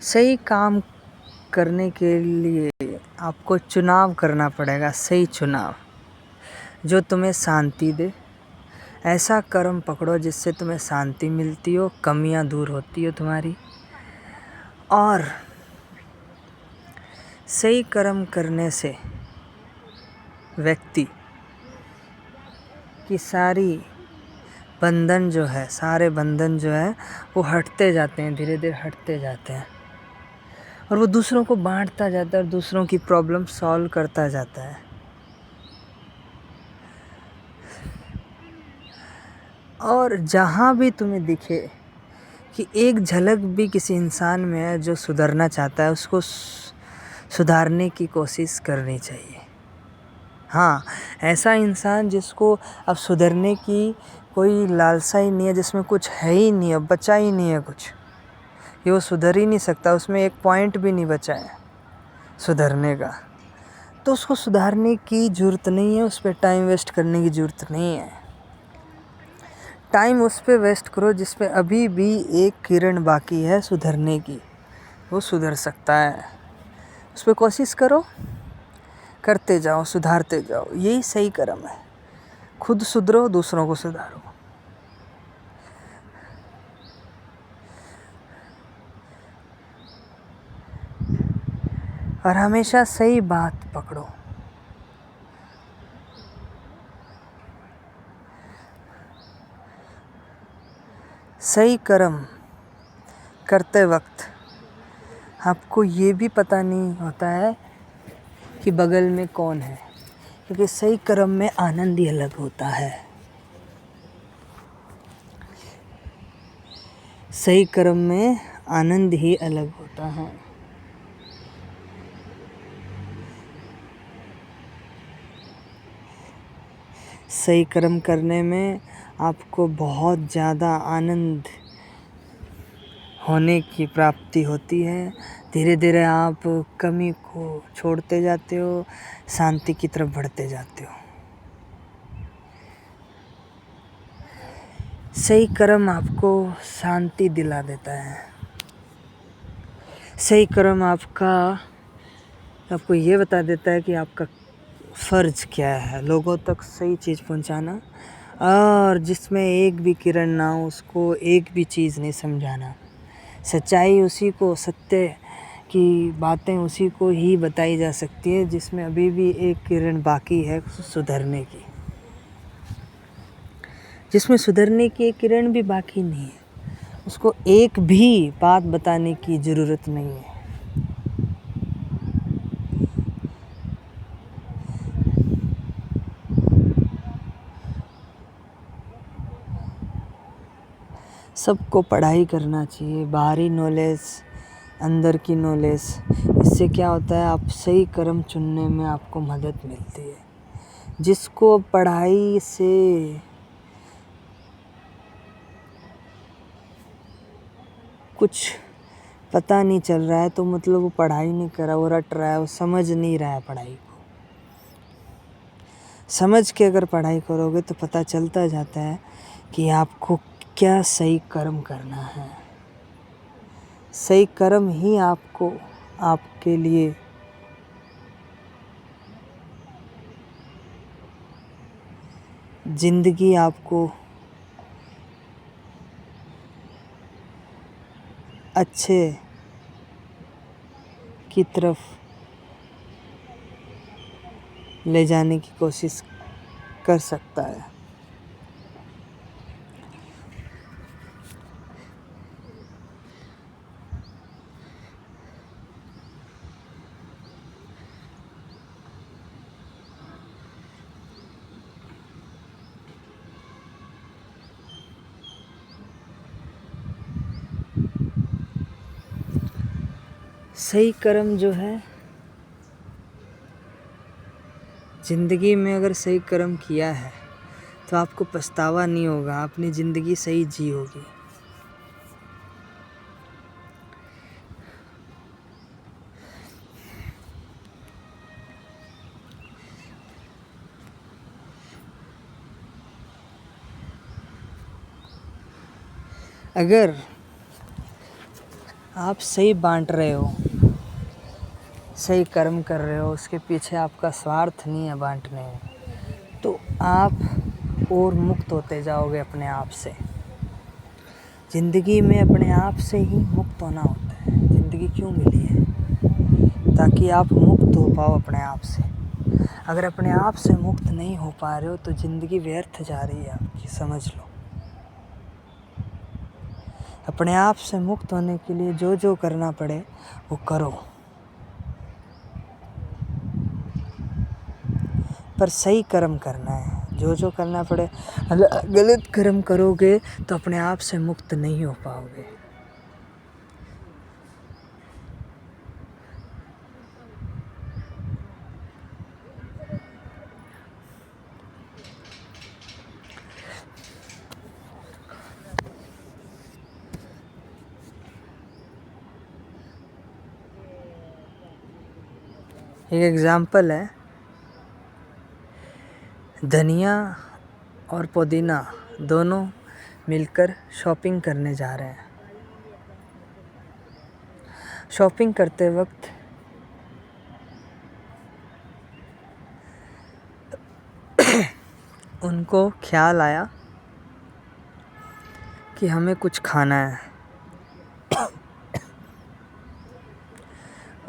सही काम करने के लिए आपको चुनाव करना पड़ेगा, सही चुनाव जो तुम्हें शांति दे। ऐसा कर्म पकड़ो जिससे तुम्हें शांति मिलती हो, कमियां दूर होती हो तुम्हारी। और सही कर्म करने से व्यक्ति की सारे बंधन जो है वो हटते जाते हैं, धीरे धीरे हटते जाते हैं। और वो दूसरों को बांटता जाता है और दूसरों की प्रॉब्लम सॉल्व करता जाता है। और जहाँ भी तुम्हें दिखे कि एक झलक भी किसी इंसान में है जो सुधरना चाहता है, उसको सुधारने की कोशिश करनी चाहिए। हाँ, ऐसा इंसान जिसको अब सुधरने की कोई लालसा ही नहीं है, जिसमें कुछ है ही नहीं, अब बचा ही नहीं है कुछ, ये वो सुधर ही नहीं सकता, उसमें एक पॉइंट भी नहीं बचा है सुधरने का, तो उसको सुधारने की ज़रूरत नहीं है, उस पर टाइम वेस्ट करने की ज़रूरत नहीं है। टाइम उस पर वेस्ट करो जिस पे अभी भी एक किरण बाकी है सुधरने की, वो सुधर सकता है। उस पर कोशिश करो, करते जाओ, सुधारते जाओ, यही सही कर्म है। खुद सुधरो, दूसरों को सुधारो। और हमेशा सही बात पकड़ो। सही कर्म करते वक्त आपको ये भी पता नहीं होता है कि बगल में कौन है, क्योंकि सही कर्म में आनंद ही अलग होता है। सही कर्म में आनंद ही अलग होता है। सही कर्म करने में आपको बहुत ज़्यादा आनंद होने की प्राप्ति होती है। धीरे धीरे आप कमी को छोड़ते जाते हो, शांति की तरफ बढ़ते जाते हो। सही कर्म आपको शांति दिला देता है। सही कर्म आपको ये बता देता है कि आपका फ़र्ज़ क्या है, लोगों तक सही चीज़ पहुंचाना, और जिसमें एक भी किरण ना हो उसको एक भी चीज़ नहीं समझाना। सच्चाई उसी को, सत्य की बातें उसी को ही बताई जा सकती है जिसमें अभी भी एक किरण बाकी है सुधरने की। जिसमें सुधरने की एक किरण भी बाकी नहीं है, उसको एक भी बात बताने की ज़रूरत नहीं है। सबको पढ़ाई करना चाहिए, बाहरी नॉलेज, अंदर की नॉलेज। इससे क्या होता है, आप सही कर्म चुनने में आपको मदद मिलती है। जिसको पढ़ाई से कुछ पता नहीं चल रहा है तो मतलब वो पढ़ाई नहीं कर रहा, वो रट रहा है, वो समझ नहीं रहा है पढ़ाई को। समझ के अगर पढ़ाई करोगे तो पता चलता जाता है कि आपको क्या सही कर्म करना है। सही कर्म ही आपको, आपके लिए ज़िंदगी आपको अच्छे की तरफ ले जाने की कोशिश कर सकता है। सही कर्म जो है, ज़िंदगी में अगर सही कर्म किया है तो आपको पछतावा नहीं होगा, अपनी ज़िंदगी सही जी होगी। अगर आप सही बांट रहे हो, सही कर्म कर रहे हो, उसके पीछे आपका स्वार्थ नहीं है बांटने में, तो आप और मुक्त होते जाओगे अपने आप से। ज़िंदगी में अपने आप से ही मुक्त होना होता है। ज़िंदगी क्यों मिली है? ताकि आप मुक्त हो पाओ अपने आप से। अगर अपने आप से मुक्त नहीं हो पा रहे हो तो ज़िंदगी व्यर्थ जा रही है आपकी, समझ लो। अपने आप से मुक्त होने के लिए जो जो करना पड़े वो करो, पर सही कर्म करना है। जो जो करना पड़े, गलत कर्म करोगे तो अपने आप से मुक्त नहीं हो पाओगे। एक एग्ज़ाम्पल है, धनिया और पुदीना दोनों मिलकर शॉपिंग करने जा रहे हैं। शॉपिंग करते वक्त उनको ख्याल आया कि हमें कुछ खाना है।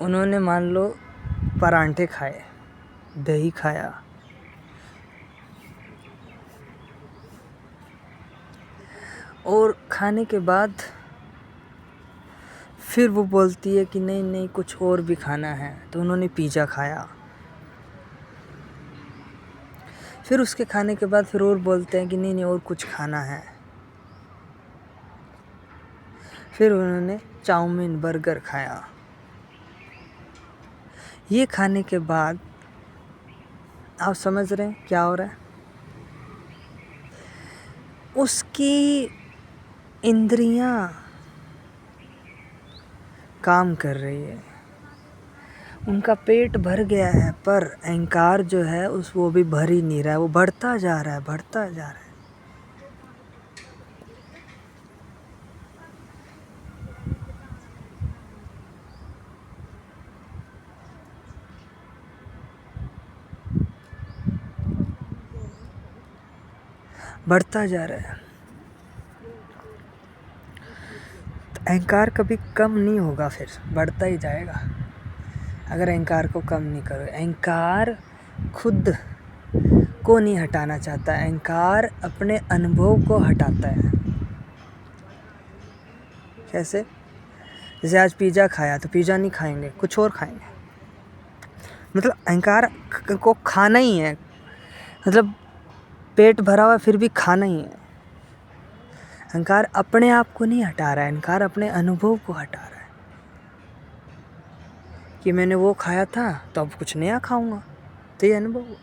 उन्होंने मान लो परांठे खाए, दही खाया, और खाने के बाद फिर वो बोलती है कि नहीं नहीं कुछ और भी खाना है, तो उन्होंने पिज़्ज़ा खाया। फिर उसके खाने के बाद फिर और बोलते हैं कि नहीं नहीं और कुछ खाना है। फिर उन्होंने चाउमीन, बर्गर खाया। ये खाने के बाद आप समझ रहे हैं क्या हो रहा है? उसकी इंद्रियां काम कर रही है, उनका पेट भर गया है, पर अहंकार जो है वो भी भर ही नहीं रहा है, वो बढ़ता जा रहा है, बढ़ता जा रहा है। बढ़ता जा रहा है। तो अहंकार कभी कम नहीं होगा, फिर बढ़ता ही जाएगा अगर अहंकार को कम नहीं करो। अहंकार खुद को नहीं हटाना चाहता, अहंकार अपने अनुभव को हटाता है। कैसे? जैसे आज पिज़्ज़ा खाया तो पिज़्ज़ा नहीं खाएंगे, कुछ और खाएंगे। मतलब अहंकार को खाना ही है, मतलब पेट भरा हुआ फिर भी खाना ही है। अहंकार अपने आप को नहीं हटा रहा है, अहंकार अपने अनुभव को हटा रहा है कि मैंने वो खाया था तो अब कुछ नया खाऊंगा, तो ये अनुभव।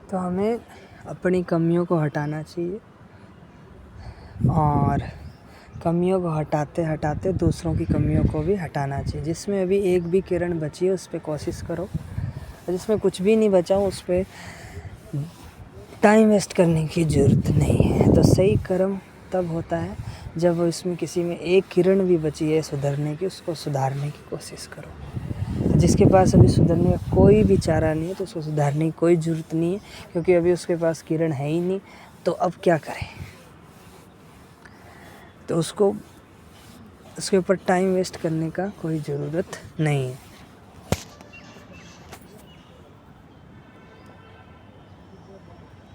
तो हमें अपनी कमियों को हटाना चाहिए, और कमियों को हटाते हटाते दूसरों की कमियों को भी हटाना चाहिए। जिसमें अभी एक भी किरण बची है उस पर कोशिश करो, और जिसमें कुछ भी नहीं बचा उस पर टाइम वेस्ट करने की ज़रूरत नहीं है। तो सही कर्म तब होता है जब वो इसमें किसी में एक किरण भी बची है सुधरने की, उसको सुधारने की कोशिश करो। जिसके पास अभी सुधरने का कोई भी चारा नहीं है तो उसको सुधारने की कोई ज़रूरत नहीं है, क्योंकि अभी उसके पास किरण है ही नहीं, तो अब क्या करें? तो उसको उसके ऊपर टाइम वेस्ट करने का कोई ज़रूरत नहीं है।